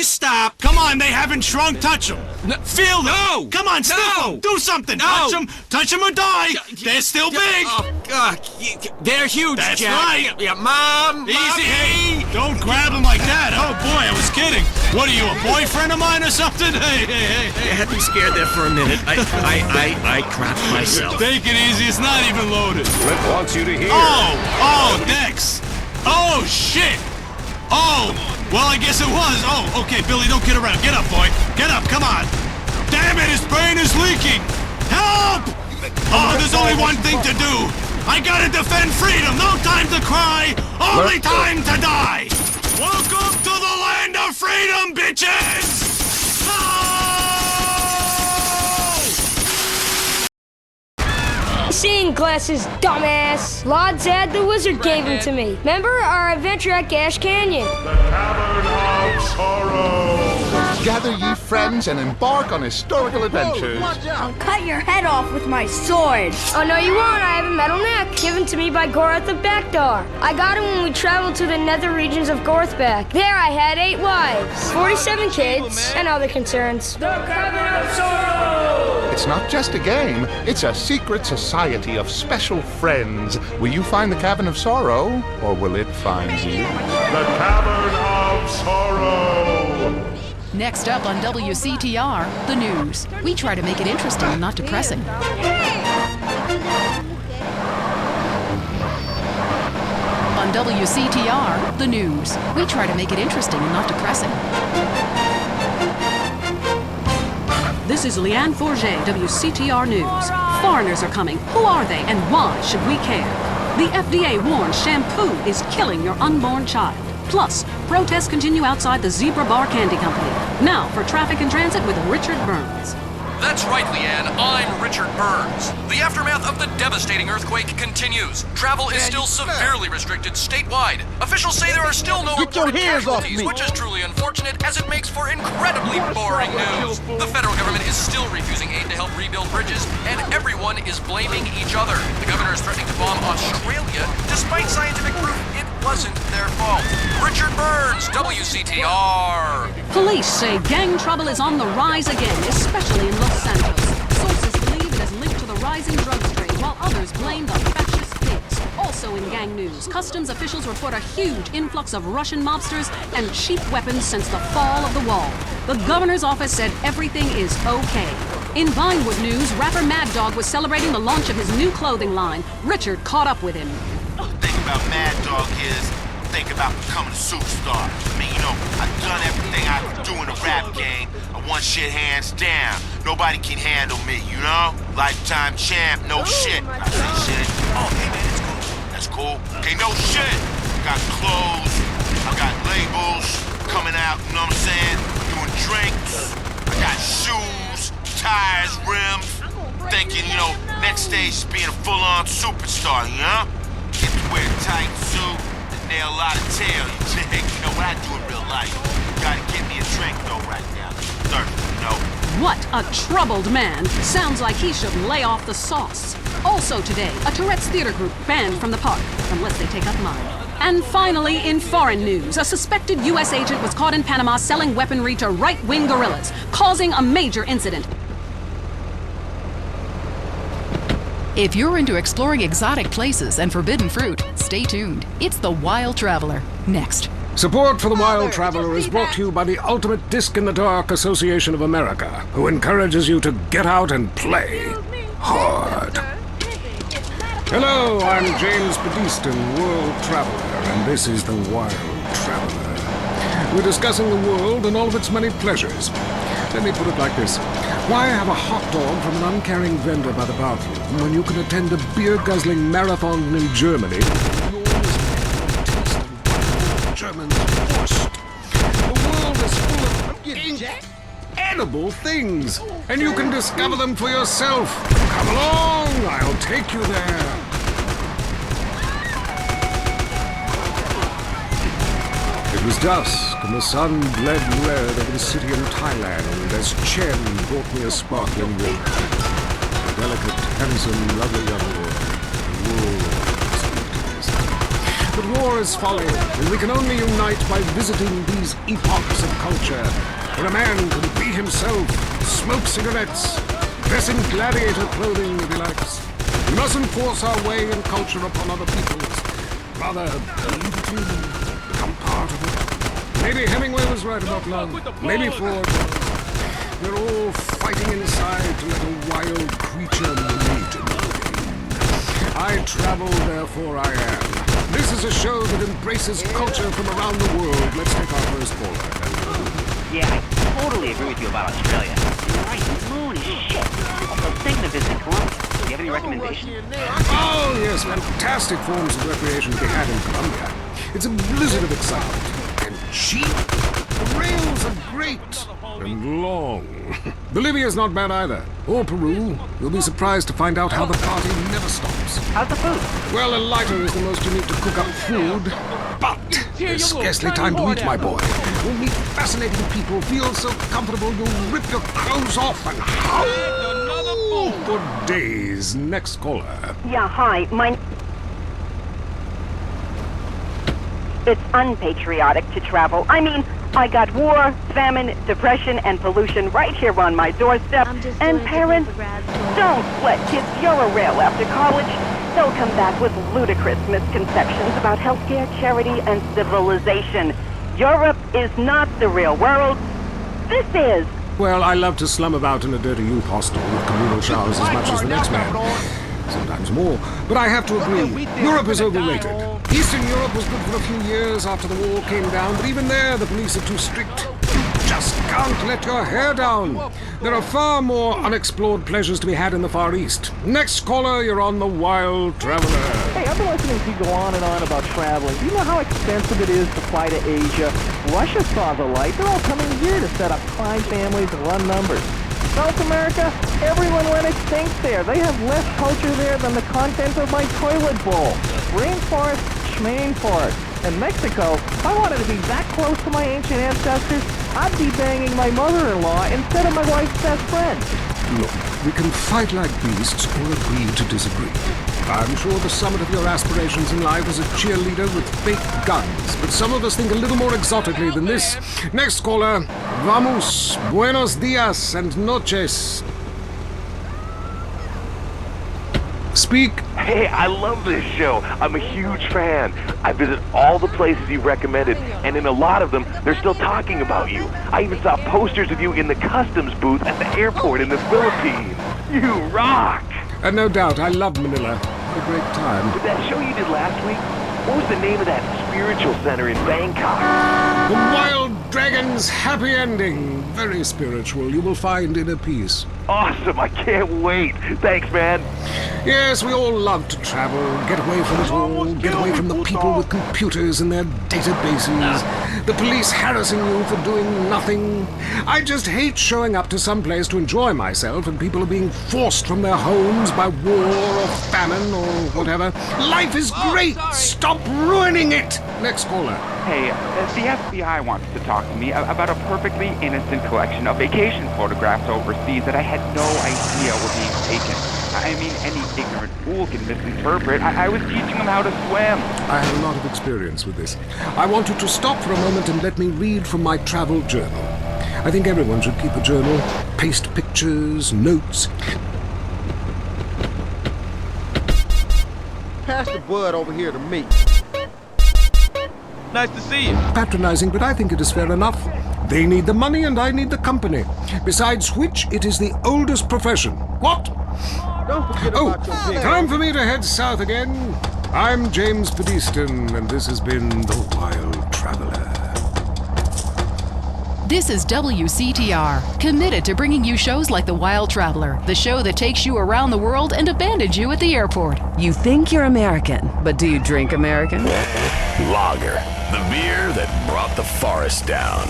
stop. Come on, they haven't shrunk. Touch them. Feel them. No. Come on, sniff them. Do something. No. Touch them or die. They're still big. Oh, God. They're huge, That's Jack. right. Yeah, Mom. Easy, Mommy. hey. Don't grab them like that. Oh, boy, I was kidding. What are you, a boyfriend of mine or something? Hey. I had me scared there for a minute. I crapped myself. Take it easy. It's not even loaded. Flip wants you to hear. Oh, Dex. Oh, shit. Oh, well, I guess it was. Oh, okay, Billy, don't kid around. Get up, boy. Get up, come on. Damn it, his brain is leaking. Help! Oh, there's only one thing to do. I gotta defend freedom. No time to cry. Only time to die. Welcome to the land of freedom, bitches! Seeing glasses, dumbass. Lodzad the Wizard gave them to me. Remember our adventure at Gash Canyon? The Cavern of Sorrow. Gather ye friends and embark on historical adventures. I'll cut your head off with my sword. Oh, no, you won't. I have a metal neck given to me by Gorath of Backdar. I got it when we traveled to the nether regions of Gorthback. There I had 8 wives, 47 kids, and other concerns. The Cavern of Sorrow! It's not just a game, it's a secret society of special friends. Will you find the Cavern of Sorrow, or will it find you? The Cavern of Sorrow. Next up on WCTR, the news. We try to make it interesting and not depressing. On WCTR, the news. We try to make it interesting and not depressing. This is Leanne Forget, WCTR News. Foreigners are coming. Who are they and why should we care? The FDA warns shampoo is killing your unborn child. Plus, protests continue outside the Zebra Bar Candy Company. Now for traffic and transit with Richard Burns. That's right, Leanne. I'm Richard Burns. The aftermath of the devastating earthquake continues. Travel is still severely restricted statewide. Officials say there are still no reported casualties, which is truly unfortunate as it makes for incredibly boring news. The federal government is still refusing aid to help rebuild bridges, and everyone is blaming each other. The governor is threatening to bomb Australia, despite scientific proof it wasn't their fault. Richard Burns, WCTR. Police say gang trouble is on the rise again, especially in Los Santos. Sources believe it is linked to the rising drugs trade, while others blame the fascist pigs. Also in gang news, customs officials report a huge influx of Russian mobsters and cheap weapons since the fall of the wall. The governor's office said everything is okay. In Vinewood news, rapper Mad Dog was celebrating the launch of his new clothing line. Richard caught up with him. The thing about Mad Dog is, think about becoming a superstar. I mean, you know, I've done everything I could do in the rap game. I won shit hands down. Nobody can handle me, you know? Lifetime champ, no shit. I say shit. Oh, hey man, it's cool. That's cool. Okay, no shit. I got clothes. I got labels coming out, you know what I'm saying? Doing drinks. I got shoes, tires, rims. Thinking, you know, next stage is being a full-on superstar, you know? Get to wear a tight suit. Nail a lot of tail, you dig? You know what I do in real life? Gotta get me a drink though right now. Thirsty, you know? What a troubled man. Sounds like he should lay off the sauce. Also today, a Tourette's theater group banned from the park, unless they take up mine. And finally, in foreign news, a suspected U.S. agent was caught in Panama selling weaponry to right-wing guerrillas, causing a major incident. If you're into exploring exotic places and forbidden fruit, stay tuned. It's The Wild Traveler. Next. Support for The Wild Traveler is brought to you by the Ultimate Disc in the Dark Association of America, who encourages you to get out and play hard. Hello, I'm James Badiston, World Traveler, and this is The Wild Traveler. We're discussing the world and all of its many pleasures. Let me put it like this. Why have a hot dog from an uncaring vendor by the bathroom when you can attend a beer-guzzling marathon in Germany? German's worst. The world is full of edible things, and you can discover them for yourself. Come along, I'll take you there. It was dusk, and the sun bled red over the city in Thailand as Chen brought me a sparkling water. A delicate, handsome, lovely young girl. But war is folly, and we can only unite by visiting these epochs of culture where a man can be himself, smoke cigarettes, dress in gladiator clothing if he likes. We mustn't force our way and culture upon other people's. Rather, believe it in, become part of it. Maybe Hemingway was right about love. Maybe Ford. We're all fighting inside to let a wild creature mate in the rain. I travel, therefore I am. This is a show that embraces culture from around the world. Let's take our first caller. Yeah, I totally agree with you about Australia. You're right, the moon is shit. Also, thinking of visiting Colombia. Do you have any recommendations? Oh, yes, fantastic forms of recreation to be had in Colombia. It's a blizzard of excitement. And cheap. The rails are great. And long. Bolivia's not bad either. Or Peru. You'll be surprised to find out how the party never stops. How's the food? Well, a lighter is the most you need to cook up food. But there's scarcely time to eat, my boy. You'll meet fascinating people, feel so comfortable you'll rip your clothes off and howl for days. Next caller. Yeah, hi. It's unpatriotic to travel. I mean, I got war, famine, depression, and pollution right here on my doorstep. And parents, don't let kids Euro-rail after college. They'll come back with ludicrous misconceptions about healthcare, charity, and civilization. Europe is not the real world. This is. Well, I love to slum about in a dirty youth hostel with communal showers as much as the next man. Sometimes more. But I have to agree, Europe is overrated. Eastern Europe was good for a few years after the wall came down, but even there the police are too strict. You just can't let your hair down. There are far more unexplored pleasures to be had in the Far East. Next caller, you're on the Wild Traveler. Hey, I've been listening to you go on and on about traveling. Do you know how expensive it is to fly to Asia? Russia saw the light. They're all coming here to set up crime families and run numbers. South America, everyone went extinct there. They have less culture there than the content of my toilet bowl. Rainforest, schmainforest. And Mexico, if I wanted to be that close to my ancient ancestors, I'd be banging my mother-in-law instead of my wife's best friend. Look, we can fight like beasts or agree to disagree. I'm sure the summit of your aspirations in life is a cheerleader with fake guns, but some of us think a little more exotically than this. Next caller, vamos, buenos dias and noches. Speak. Hey, I love this show. I'm a huge fan. I visit all the places you recommended, and in a lot of them, they're still talking about you. I even saw posters of you in the customs booth at the airport in the Philippines. You rock! No doubt, I love Manila. What a great time. With that show you did last week, what was the name of that spiritual center in Bangkok? The Wild Dragon's Happy Ending. Very spiritual. You will find inner peace. Awesome, I can't wait. Thanks, man. Yes, we all love to travel, get away from it all, get away from the people with computers and their databases, the police harassing you for doing nothing. I just hate showing up to some place to enjoy myself and people are being forced from their homes by war or famine or whatever. Life is great! Stop ruining it! Next caller. Hey, the FBI wants to talk to me about a perfectly innocent collection of vacation photographs overseas that I had no idea were being taken. I mean, any ignorant fool can misinterpret. I was teaching them how to swim. I have a lot of experience with this. I want you to stop for a moment and let me read from my travel journal. I think everyone should keep a journal. Paste pictures, notes. Pass the bud over here to me. Nice to see you. Patronizing, but I think it is fair enough. They need the money and I need the company. Besides which, it is the oldest profession. What? Don't forget about your big... Time for me to head south again. I'm James Pedeston, and this has been The Wild Traveler. This is WCTR, committed to bringing you shows like The Wild Traveler, the show that takes you around the world and abandons you at the airport. You think you're American, but do you drink American? Lager, the beer that brought the forest down.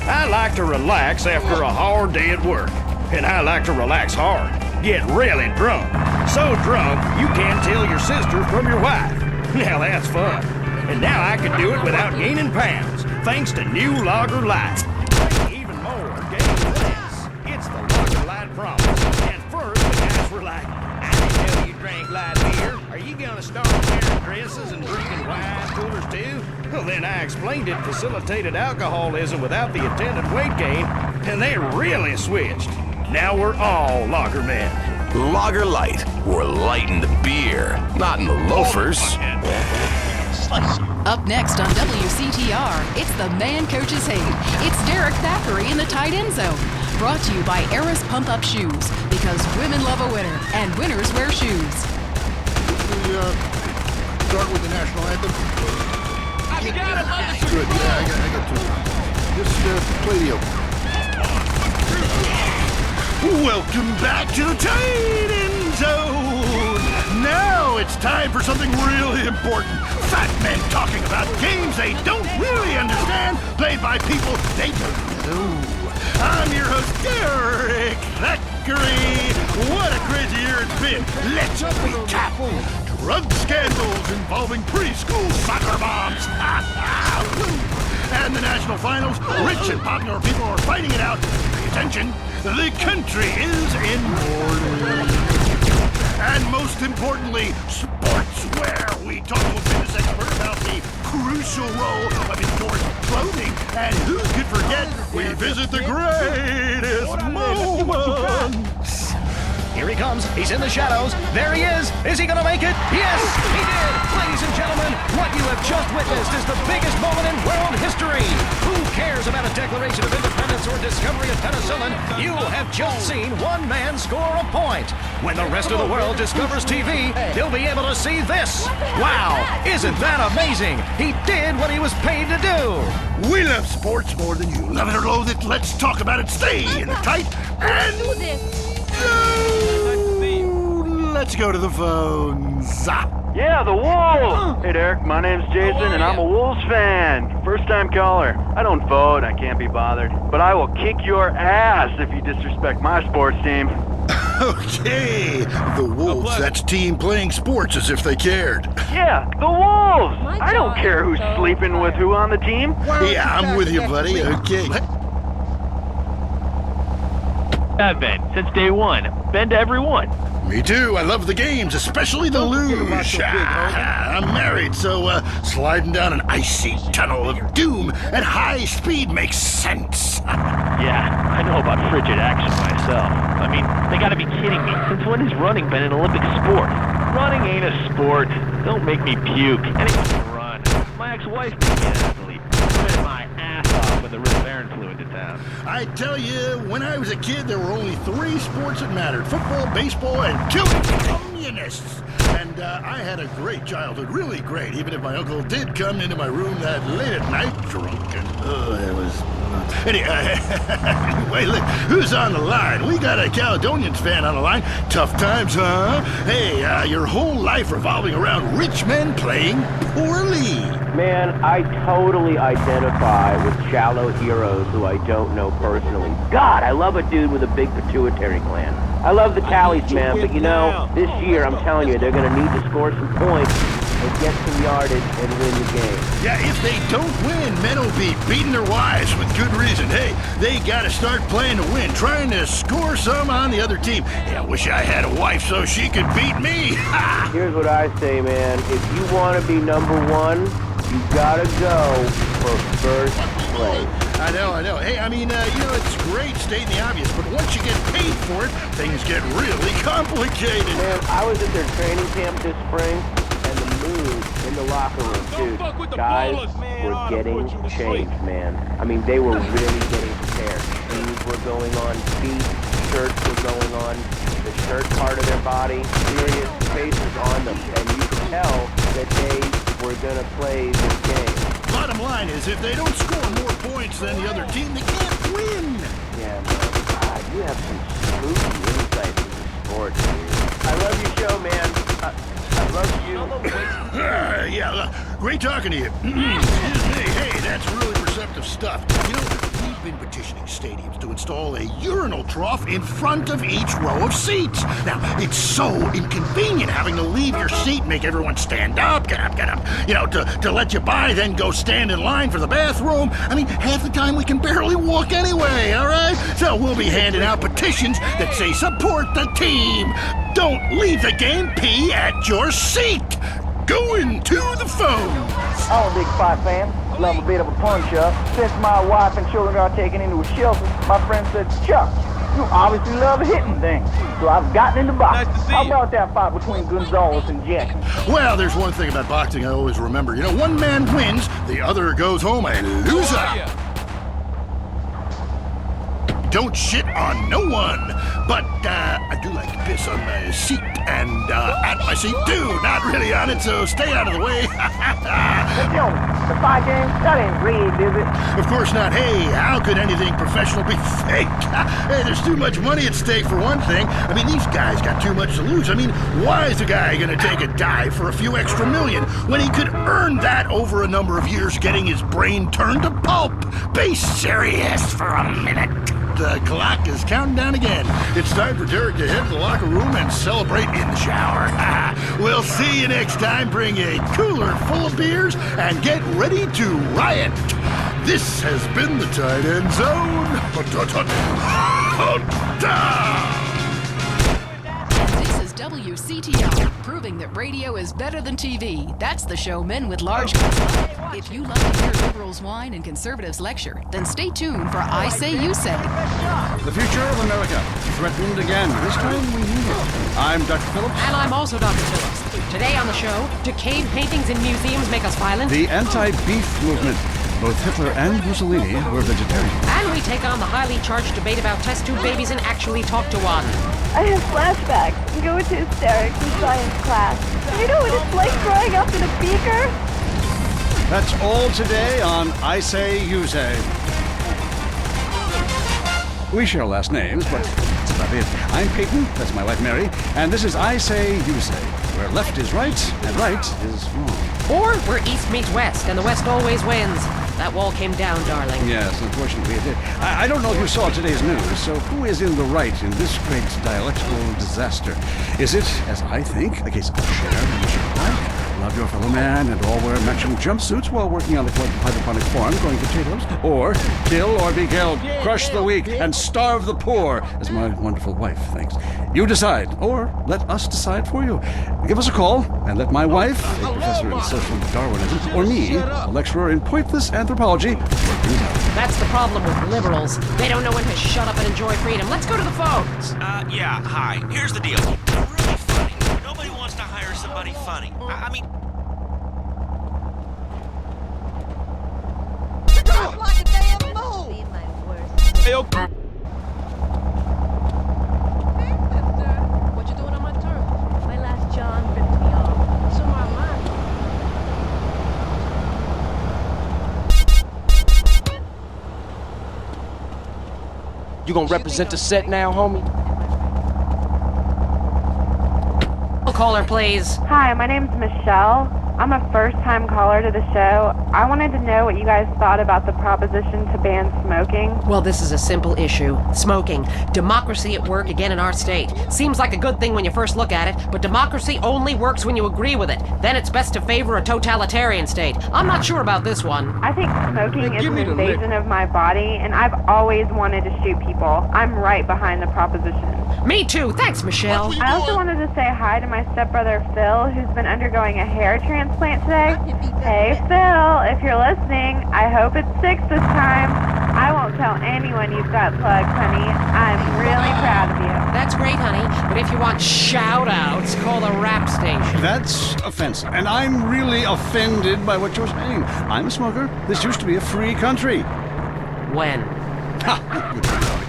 I like to relax after a hard day at work, and I like to relax hard. Get really drunk. So drunk, you can't tell your sister from your wife. Now that's fun. And now I can do it without gaining pounds, thanks to new Lager Light. Even more game than this. It's the Lager Light promise. And first, the guys were like, I didn't know you drank light beer. Are you gonna start wearing dresses and drinking wine coolers too? Well, then I explained it facilitated alcoholism without the attendant weight gain, and they really switched. Now we're all lager men. Lager light. We're light in the beer, not in the loafers. Up next on WCTR, it's the Man Coach's Hate. It's Derek Thackeray in the tight end zone. Brought to you by Eris Pump Up Shoes, because women love a winner, and winners wear shoes. We start with the national anthem. You got it, Good, yeah, I got two. Just play the opener. Welcome back to the tight end zone. Now it's time for something really important. Fat men talking about games they don't really understand, played by people they don't know. I'm your host, Derek Thackeray. What a crazy year it's been. Let's recap. Drug scandals involving preschool soccer moms. And the national finals, rich and popular people are fighting it out. Pay attention, the country is in mourning. And most importantly, sportswear. We talk to a fitness expert about the crucial role of indoors clothing. And who could forget, we visit the greatest moments. Here he comes. He's in the shadows. There he is. Is he going to make it? Yes, he did. Ladies and gentlemen, what you have just witnessed is the biggest moment in world history. Who cares about a Declaration of Independence or discovery of penicillin? You have just seen one man score a point. When the rest of the world discovers TV, they'll be able to see this. Wow, isn't that amazing? He did what he was paid to do. We love sports more than you. Love it or loathe it, let's talk about it. Stay in the tight and let's go to the phones. Yeah, the Wolves! Hey, Derek, my name's Jason, and I'm a Wolves fan. First-time caller. I don't vote, I can't be bothered. But I will kick your ass if you disrespect my sports team. Okay, the Wolves, that's team playing sports as if they cared. Yeah, the Wolves! I don't care who's sleeping with who on the team. Yeah, I'm with you, buddy. Okay. I've been since day one. Been to every one. Me too. I love the games, especially the luge. I'm married, so sliding down an icy tunnel of doom at high speed makes sense. Yeah, I know about frigid action myself. I mean, they gotta be kidding me. Since when has running been an Olympic sport? Running ain't a sport. Don't make me puke. Anyone can run. My ex-wife made me an athlete. I ran my ass off when the Rick Barron flew into town. I tell you, when I was a kid, there were only 3 sports that mattered. Football, baseball, and 2 communists. And I had a great childhood, really great, even if my uncle did come into my room that late at night, drunk, and it was... Anyway, look, who's on the line? We got a Caledonians fan on the line. Tough times, huh? Hey, your whole life revolving around rich men playing poorly. Man, I totally identify with shallow heroes who I don't know personally. God, I love a dude with a big pituitary gland. I love the tallies, man, but you know, this year, I'm telling you, they're going to need to score some points and get some yardage and win the game. Yeah, if they don't win, men will be beating their wives with good reason. Hey, they got to start playing to win, trying to score some on the other team. Hey, I wish I had a wife so she could beat me. Here's what I say, man. If you want to be number one, you gotta go for first place. I know. Hey, I mean, it's great stating the obvious, but once you get paid for it, things get really complicated. Man, I was at their training camp this spring, and the mood in the locker room, dude, guys were getting changed, man. I mean, they were really getting prepared. Shoes were going on, feet, shirts were going on, the shirt part of their body, serious faces on them, and you could tell that they were gonna play this game. Bottom line is, if they don't score more points than the other team, they can't win. Yeah, man. God, you have some spooky insight into sports, dude. I love your show, man. I love you. Yeah, Great talking to you. Excuse me. Hey, that's really perceptive stuff. You know, we've been petitioning stadiums to install a urinal trough in front of each row of seats. Now, it's so inconvenient having to leave your seat and make everyone stand up, get up. You know, to let you by, then go stand in line for the bathroom. I mean, half the time we can barely walk anyway, all right? So we'll be handing out petitions that say support the team. Don't leave the game, pee at your seat. Going to the phone. I'm a big fight fan. Love a bit of a punch-up. Since my wife and children are taken into a shelter, my friend said, Chuck, you obviously love hitting things. So I've gotten into boxing. How about that fight between Gonzalez and Jackson? Well, there's one thing about boxing I always remember. You know, one man wins, the other goes home a loser. Don't shit on no one. But I do like to piss on my seat and at my seat too. Not really on it, so stay out of the way. Hey, Joe, the fight game, that ain't rigged, is it? Of course not. Hey, how could anything professional be fake? Hey, there's too much money at stake for one thing. I mean, these guys got too much to lose. I mean, why is a guy gonna take a dive for a few extra million when he could earn that over a number of years getting his brain turned to pulp? Be serious for a minute. The clock is counting down again. It's time for Derek to head to the locker room and celebrate in the shower. We'll see you next time. Bring a cooler full of beers and get ready to riot. This has been the Tight End Zone. This is WCTR, proving that radio is better than TV. That's the show men with large guns love. If you love to hear liberals whine and conservatives lecture, then stay tuned for I Say, You Say. The future of America, threatened again. This time we need it. I'm Dr. Phillips. And I'm also Dr. Phillips. Today on the show, do cave paintings in museums make us violent? The anti-beef movement. Both Hitler and Mussolini were vegetarian. And we take on the highly charged debate about test tube babies and actually talk to one. I have flashbacks and go into hysterics in science class. You know what it's like growing up in a beaker? That's all today on I Say, You Say. We share last names, but that's about it. I'm Peyton, that's my wife Mary, and this is I Say, You Say, where left is right and right is wrong. Or where east meets west, and the west always wins. That wall came down, darling. Yes, unfortunately it did. I don't know if you saw today's news, so who is in the right in this great dialectical disaster? Is it, as I think, a case of share and share alike? Love your fellow man and all wear matching jumpsuits while working on the hydroponic farm growing potatoes? Or kill or be killed, crush the weak, and starve the poor, as my wonderful wife thinks. You decide, or let us decide for you. Give us a call, and let my wife, a professor in social Darwinism, or me, a lecturer in pointless anthropology, work things out. That's the problem with liberals. They don't know when to shut up and enjoy freedom. Let's go to the phones. Yeah, hi. Here's the deal. I'm really funny. Nobody wants to hire somebody funny. I mean... Drop like a damn fool! Hey, okay. Hey, sister. What you doing on my turf? My last John ripped me off. So am You gonna represent the set now, homie? Caller, please. Hi, my name's Michelle. I'm a first-time caller to the show. I wanted to know what you guys thought about the proposition to ban smoking. Well, this is a simple issue. Smoking. Democracy at work again in our state. Seems like a good thing when you first look at it, but democracy only works when you agree with it. Then it's best to favor a totalitarian state. I'm not sure about this one. I think smoking is an invasion of my body, and I've always wanted to shoot people. I'm right behind the proposition. Me too. Thanks, Michelle. I also wanted to say hi to my stepbrother Phil, who's been undergoing a hair transplant today. Hey Phil, if you're listening, I hope it's 6 this time. I won't tell anyone you've got plugs, honey. I'm really proud of you. That's great, honey. But if you want shout-outs, call the rap station. That's offensive, and I'm really offended by what you're saying. I'm a smoker. This used to be a free country. When? Ha! Good point, Ollie.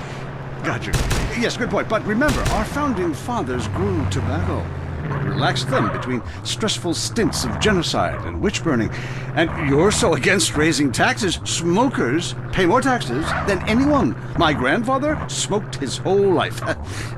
Gotcha. Yes, good point. But remember, our founding fathers grew tobacco. relaxed them between stressful stints of genocide and witch burning. And you're so against raising taxes. Smokers pay more taxes than anyone. My grandfather smoked his whole life,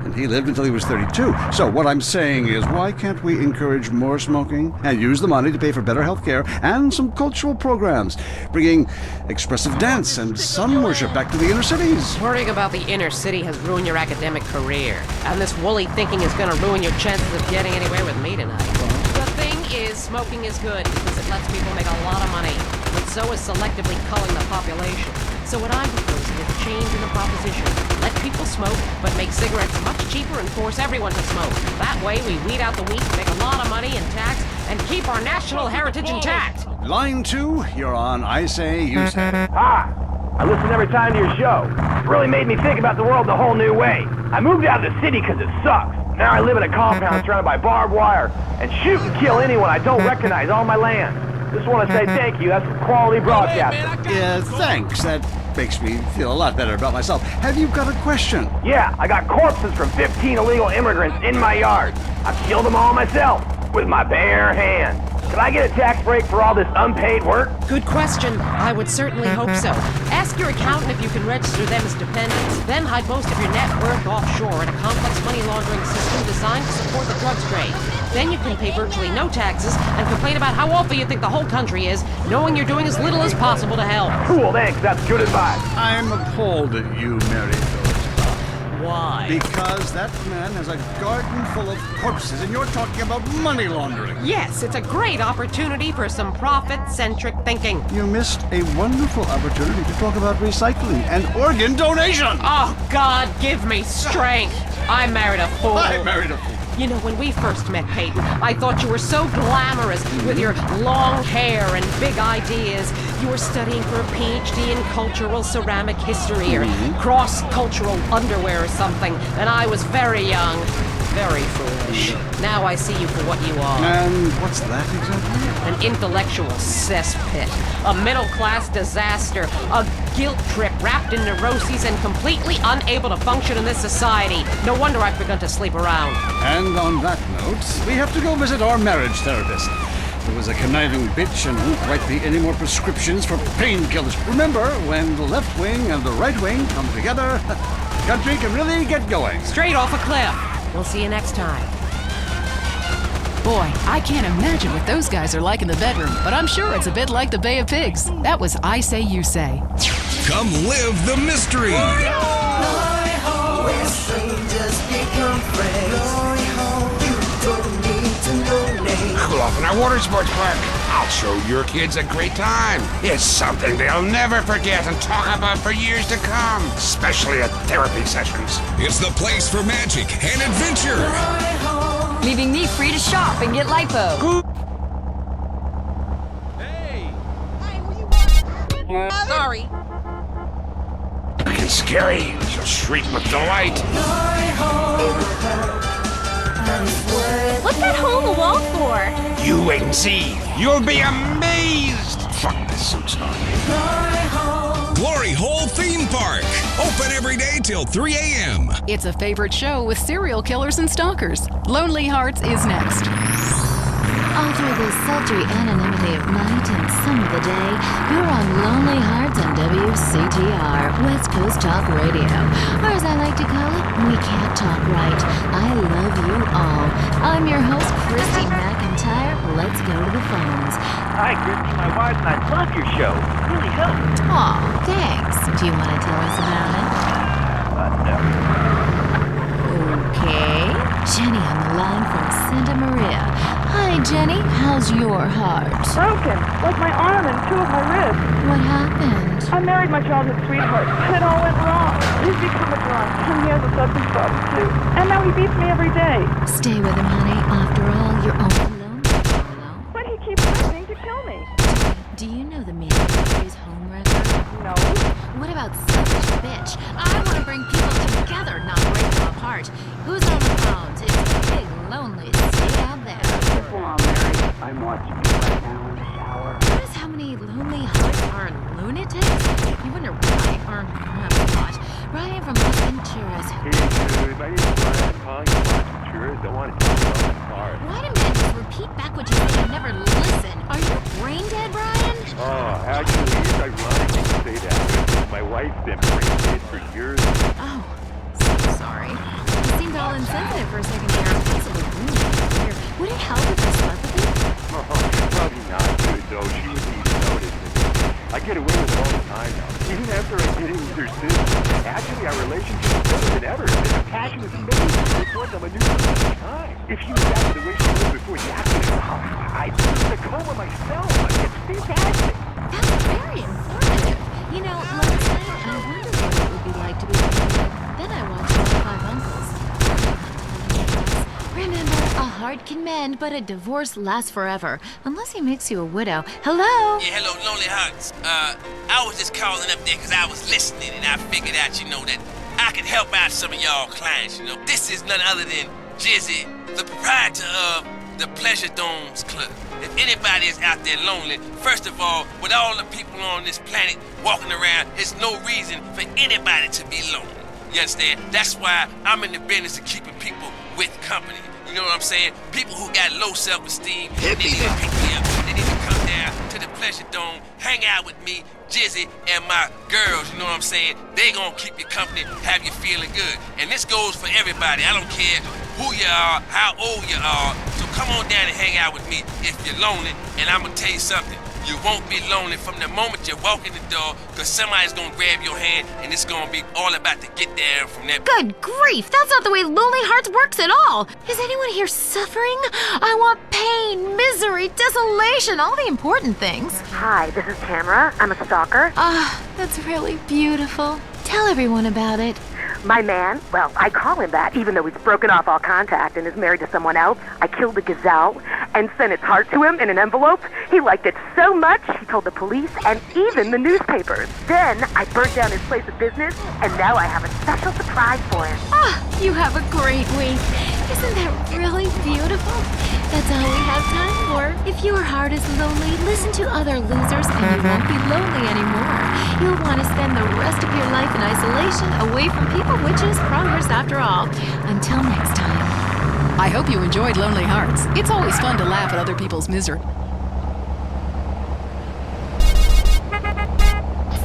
and he lived until he was 32. So what I'm saying is, why can't we encourage more smoking and use the money to pay for better health care and some cultural programs, bringing expressive dance and sun worship back to the inner cities? Worrying about the inner city has ruined your academic career, and this woolly thinking is going to ruin your chances of getting anywhere with me tonight. The thing is, smoking is good because it lets people make a lot of money, but so is selectively culling the population. So what I'm proposing is a change in the proposition. Let people smoke, but make cigarettes much cheaper and force everyone to smoke. That way we weed out the weak, make a lot of money in tax, and keep our national heritage intact. Line 2, you're on I Say, You Say. Hi! I listen every time to your show. It really made me think about the world in a whole new way. I moved out of the city because it sucks. Now I live in a compound surrounded by barbed wire and shoot and kill anyone I don't recognize on my land. Just want to say thank you. That's some quality broadcasting. Yeah, thanks. That makes me feel a lot better about myself. Have you got a question? Yeah, I got corpses from 15 illegal immigrants in my yard. I killed them all myself with my bare hands. Can I get a tax break for all this unpaid work? Good question. I would certainly hope so. Ask your accountant if you can register them as dependents. Then hide most of your net worth offshore in a complex money laundering system designed to support the drugs trade. Then you can pay virtually no taxes and complain about how awful you think the whole country is, knowing you're doing as little as possible to help. Cool, thanks. That's good advice. I'm appalled at you, Mary Phillips. Why? Because that man has a garden full of corpses, and you're talking about money laundering. Yes, it's a great opportunity for some profit-centric thinking. You missed a wonderful opportunity to talk about recycling and organ donation. Oh, God, give me strength. I married a fool. I married a fool. You know, when we first met, Peyton, I thought you were so glamorous with your long hair and big ideas. You were studying for a PhD in cultural ceramic history or cross-cultural underwear or something, and I was very young, very foolish. Now I see you for what you are. And what's that exactly? An intellectual cesspit, a middle-class disaster, a guilt trip wrapped in neuroses and completely unable to function in this society. No wonder I've begun to sleep around. And on that note, we have to go visit our marriage therapist. There was a conniving bitch and won't write me any more prescriptions for painkillers. Remember, when the left wing and the right wing come together, the country can really get going. Straight off a cliff. We'll see you next time. Boy, I can't imagine what those guys are like in the bedroom, but I'm sure it's a bit like the Bay of Pigs. That was I Say, You Say. Come live the mystery. Cool off in our water sports park. I'll show your kids a great time. It's something they'll never forget and talk about for years to come, especially at therapy sessions. It's the place for magic and adventure. Leaving me free to shop and get lipo. Sorry. Fucking scary. She'll shriek with delight. What's that hole in the wall for? You wait and see. You'll be amazed. Fuck, this suit's on. Glory Hole Theme Park. Open every day till 3 a.m. It's a favorite show with serial killers and stalkers. Lonely Hearts is next. All through the sultry anonymity of night and some of the day, you're on Lonely Hearts on WCTR, West Coast Talk Radio. Or as I like to call it, We Can't Talk Right. I love you all. I'm your host, Christy McIntyre. Let's go to the phones. Hi, Christy. My wife and I love your show. It really helps. Aw, thanks. Do you want to tell us about it? No. Okay. Jenny on the line from Santa Maria. Hi, Jenny. How's your heart? Broken, like my arm and two of my ribs. What happened? I married my childhood sweetheart, and it all went wrong. He's become a drunk, and he has a substance problem, too. And now he beats me every day. Stay with him, honey. After all, you're all alone. But he keeps threatening to kill me. Do you know the meaning of his home record? No. What about selfish bitch? I want to bring people together, not break them apart. Who's on the phones? It's the big lonely stay out there. Come on, Mary. I'm watching you right now in the shower. Notice how many lonely hearts are lunatics? You wonder why, or perhaps not. Brian from Boston cheer us. Hey, dude, my name's Brian. I'm calling you watching Cheers. I want to talk about the car. Why do men just repeat back what you say and never listen? Are you brain dead, Brian? Oh, actually, it's ironic you say that. Because my wife's been brain dead for years. Oh, so sorry. You seemed all insensitive for a second there. Possibly weird. Would it help if I slept with you? Oh, probably not, dude, though. She wouldn't even notice it. I get away with it all the time now. Even after I get in with her sister. Actually, our relationship is better than ever. The passion is amazing. They put them a new one all the time. If she was acting the way she was before the accident, I'd be in a coma myself. It's fantastic. That's very informative. You know, last night I wondered what it would be like to be married. Then I watched My Five Uncles. Remember, a heart can mend, but a divorce lasts forever. Unless he makes you a widow. Hello? Yeah, hello, Lonely Hearts. I was just calling up there because I was listening and I figured out, that I could help out some of y'all clients, This is none other than Jizzy, the proprietor of the Pleasure Domes Club. If anybody is out there lonely, first of all, with all the people on this planet walking around, there's no reason for anybody to be lonely. You understand? That's why I'm in the business of keeping people with company. You know what I'm saying? People who got low self-esteem, they need to pick me up. They need to come down to the Pleasure Dome, hang out with me, Jizzy, and my girls, you know what I'm saying? They gonna keep you company, have you feeling good. And this goes for everybody. I don't care who you are, how old you are. So come on down and hang out with me if you're lonely. And I'm gonna tell you something. You won't be lonely from the moment you walk in the door, because somebody's gonna grab your hand and it's gonna be all about to get down from that. Good grief, that's not the way Lonely Hearts works at all. Is anyone here suffering? I want pain, misery, desolation, all the important things. Hi, this is Tamara. I'm a stalker. That's really beautiful. Tell everyone about it. My man, well, I call him that, even though he's broken off all contact and is married to someone else. I killed the gazelle and sent its heart to him in an envelope. He liked it so much, he told the police and even the newspapers. Then I burnt down his place of business, and now I have a special surprise for him. You have a great week. Isn't that really beautiful? That's all we have time for. If your heart is lonely, listen to other losers and you won't be lonely anymore. You'll want to spend the rest of your life in isolation, away from people, which is progress after all. Until next time. I hope you enjoyed Lonely Hearts. It's always fun to laugh at other people's misery.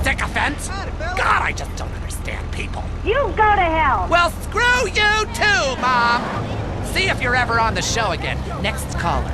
Sycophants! God, I just don't understand people. You go to hell! Well, screw you too, Mom! See if you're ever on the show again. Next caller.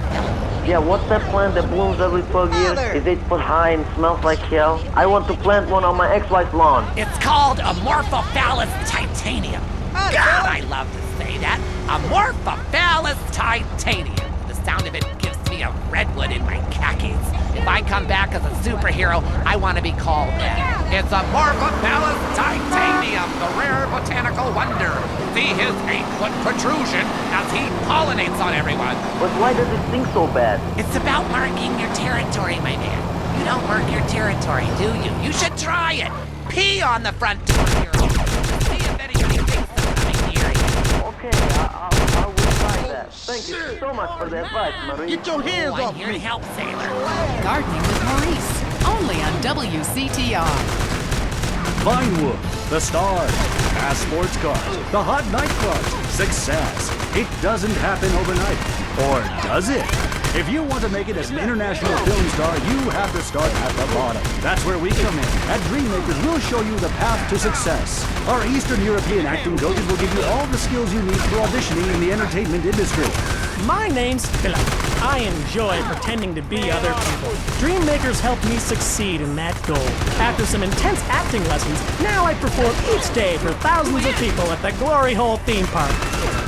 Yeah, what's that plant that blooms every 12 years? Is 8 foot high and smells like hell? I want to plant one on my ex-wife's lawn. It's called Amorphophallus titanium. God, I love to say that. Amorphophallus titanium. The sound of it gives me a redwood in my khakis. If I come back as a superhero, I want to be called that. It's Amorphophallus titanium, the rare botanical wonder. See his 8-foot protrusion as he pollinates on everyone. But why does it sting so bad? It's about marking your territory, my man. You don't mark your territory, do you? You should try it. Pee on the front door of your home. See if anybody thinks of coming near you. Okay, I will try that. Thank you so much for the advice, Marie. Get your hands I'm off here me. to help, sailor. Gardening with Maurice. Only on WCTR. Vinewood, the stars, fast sports cars, the hot nightclubs, success. It doesn't happen overnight. Or does it? If you want to make it as an international film star, you have to start at the bottom. That's where we come in. At Dreammakers, we'll show you the path to success. Our Eastern European acting coaches will give you all the skills you need for auditioning in the entertainment industry. My name's Philip. I enjoy pretending to be other people. Dreammakers helped me succeed in that goal. After some intense acting lessons, now I perform each day for thousands of people at the Glory Hole theme park.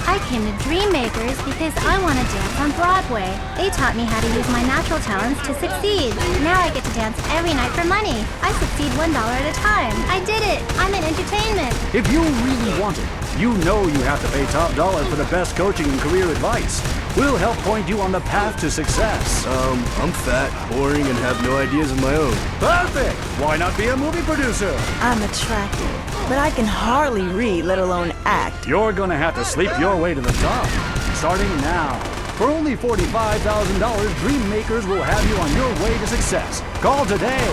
I came to Dreammakers because I want to dance on Broadway. They taught me how to use my natural talents to succeed. Now I get to dance every night for money. I succeed $1 at a time. I did it. I'm in entertainment. If you really want it, you know you have to pay top dollar for the best coaching and career advice. We'll help point you on the path to success. I'm fat, boring, and have no ideas of my own. Perfect! Why not be a movie producer? I'm attractive, but I can hardly read, let alone act. You're gonna have to sleep your way to the top. Starting now. For only $45,000, Dreammakers will have you on your way to success. Call today.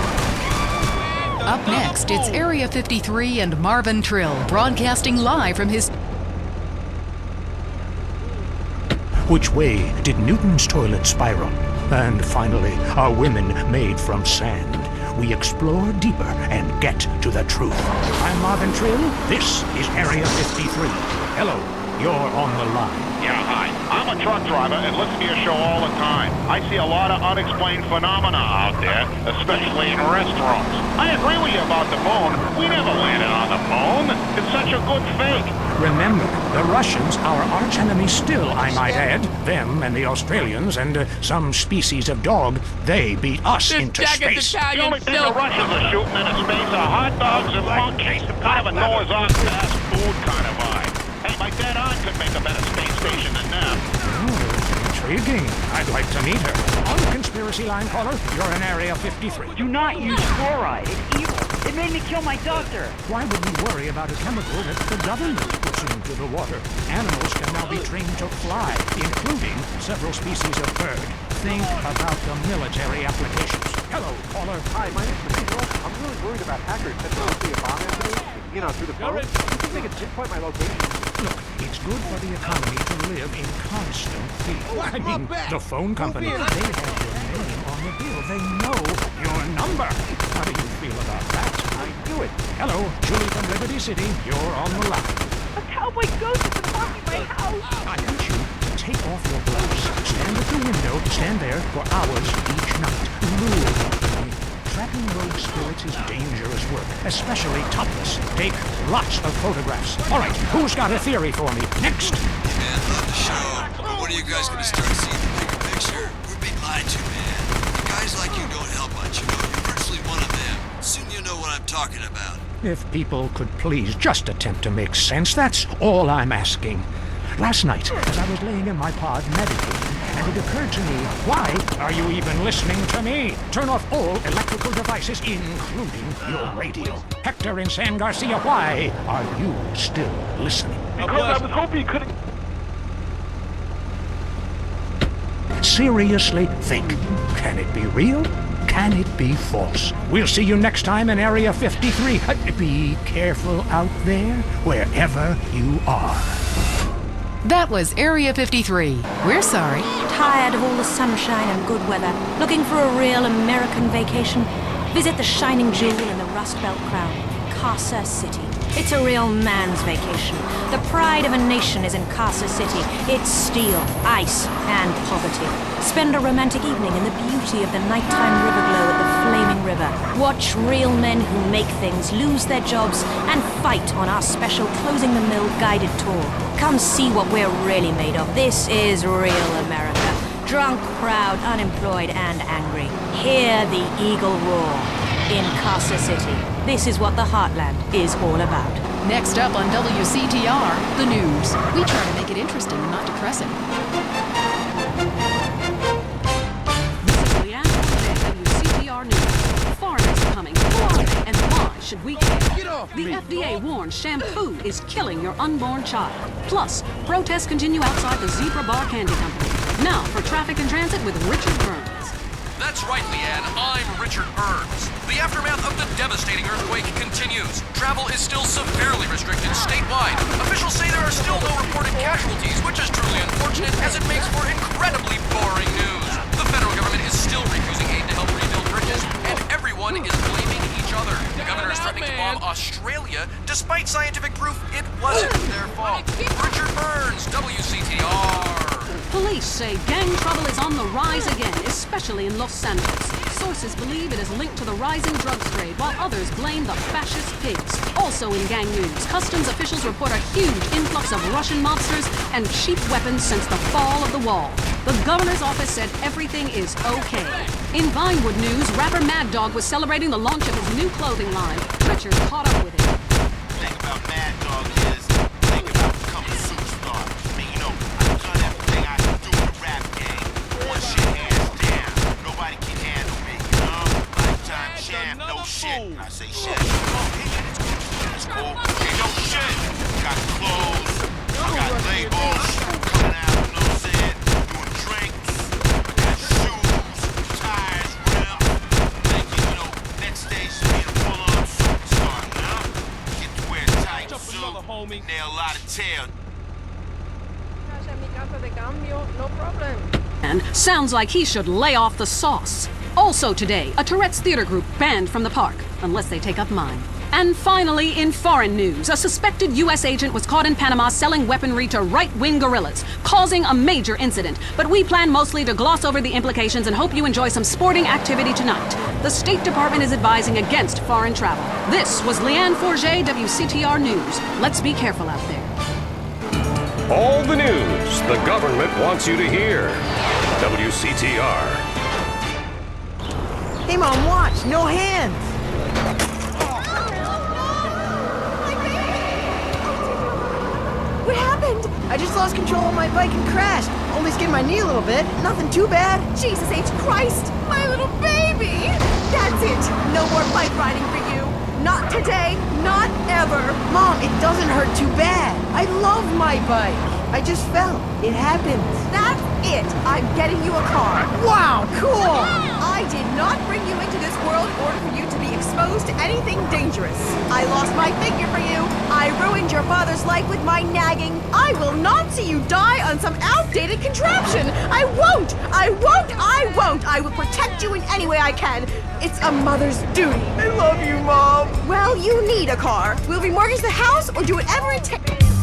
Up next, it's Area 53 and Marvin Trill, broadcasting live from his... Which way did Newton's toilet spiral? And finally, are women made from sand? We explore deeper and get to the truth. I'm Marvin Trill. This is Area 53. Hello, you're on the line. Yeah, hi. I'm a truck driver and listen to your show all the time. I see a lot of unexplained phenomena out there, especially in restaurants. I agree with you about the moon. We never landed on the moon. It's such a good fake. Remember, the Russians, our archenemy still, I might add, them and the Australians and some species of dog, they beat us into space. The only thing the Russians are shooting into space are hot dogs and monkeys. Kind of a Noah's Ark fast food kind of vibe. Hey, my dead aunt could make a better space station than them. Oh, intriguing. I'd like to meet her. On conspiracy line caller, you're in Area 53. Do not use fluoride. It's evil. It made me kill my doctor. Why would we worry about a chemical that the government puts into the water? Animals can now be trained to fly, including several species of bird. Think about the military applications. Hello, caller. Hi, my name's Pedro. I'm really worried about hackers setting up a bomb into me, through the phone. You think they can pinpoint my location? Look, it's good for the economy to live in constant fear. I mean, the phone company, they have your name on the bill. They know your number. How do you feel about that? I do it. Hello, Julie from Liberty City. You're on the line. A cowboy ghost is attacking my house. I want you to take off your blouse. Stand at the window. Stand there for hours each night. Rule. Tracking rogue spirits is dangerous work, especially topless. Take lots of photographs. All right, who's got a theory for me? Next. Hey man, love the show. But when are you guys gonna start seeing the bigger picture? We're being lied to, man. Guys like you don't help much, You're virtually one of them. Soon you'll know what I'm talking about. If people could please just attempt to make sense, that's all I'm asking. Last night, as I was laying in my pod meditating, and it occurred to me, why are you even listening to me? Turn off all electrical devices, including your radio. Hector in San Garcia, why are you still listening? Because I was hoping you couldn't... Seriously think. Can it be real? Can it be false? We'll see you next time in Area 53. Be careful out there, wherever you are. That was Area 53. We're sorry. Tired of all the sunshine and good weather? Looking for a real American vacation? Visit the shining jewel in the Rust Belt crown, Casa City. It's a real man's vacation. The pride of a nation is in Casa City. It's steel, ice, and poverty. Spend a romantic evening in the beauty of the nighttime river glow at the flaming river. Watch real men who make things lose their jobs and fight on our special Closing the Mill guided tour. Come see what we're really made of. This is real America. Drunk, proud, unemployed, and angry. Hear the eagle roar. In Casa City. This is what the Heartland is all about. Next up on WCTR, the news. We try to make it interesting and not depressing. This is Leanne with WCTR News. Foreigners coming. Who are they and why should we care? The FDA warns shampoo is killing your unborn child. Plus, protests continue outside the Zebra Bar Candy Company. Now for traffic and transit with Richard Burns. That's right, Leanne. I'm Richard Burns. The aftermath of the devastating earthquake continues. Travel is still severely restricted statewide. Officials say there are still no reported casualties, which is truly unfortunate as it makes for incredibly boring news. The federal government is still refusing aid to help rebuild bridges, and everyone is blaming each other. The governor is threatening to bomb Australia, despite scientific proof it wasn't their fault. Richard Burns, WCTR. Police say gang trouble is on the rise again, especially in Los Santos. Sources believe it is linked to the rising drugs trade, while others blame the fascist pigs. Also in gang news, customs officials report a huge influx of Russian mobsters and cheap weapons since the fall of the wall. The governor's office said everything is okay. In Vinewood news, rapper Mad Dog was celebrating the launch of his new clothing line. Richard caught up with it. The thing about Mad Dog is, think about becoming a superstar. I mean, I've done everything I can do in the rap game. One shit hands down. Nobody can handle me, Lifetime champ, no shit. I say shit. That's cool. Ain't no shit. Got clothes. I got labels coming out, you know what I'm saying? Doing drinks. I got shoes, tires, rims. Thinking, next stage should be in a full-on suit, nail a lot of tail. No problem. And sounds like he should lay off the sauce. Also today, a Tourette's theater group banned from the park, unless they take up mine. And finally, in foreign news, a suspected U.S. agent was caught in Panama selling weaponry to right-wing guerrillas, causing a major incident. But we plan mostly to gloss over the implications and hope you enjoy some sporting activity tonight. The State Department is advising against foreign travel. This was Leanne Forget, WCTR News. Let's be careful out there. All the news the government wants you to hear. WCTR. Hey, Mom, watch! No hands! What happened? I just lost control of my bike and crashed. Only skinned my knee a little bit. Nothing too bad. Jesus H. Christ! My little baby! That's it! No more bike riding for you! Not today! Not ever! Mom, it doesn't hurt too bad. I love my bike. I just fell. It happens. That's it! I'm getting you a car! Wow, cool! I did not bring you into this world in order for you to be exposed to anything dangerous. I lost my figure for you. I ruined your father's life with my nagging. I will not see you die on some outdated contraption. I won't! I won't! I won't! I will protect you in any way I can. It's a mother's duty. I love you, Mom. Well, you need a car. We'll remortgage the house or do whatever it takes.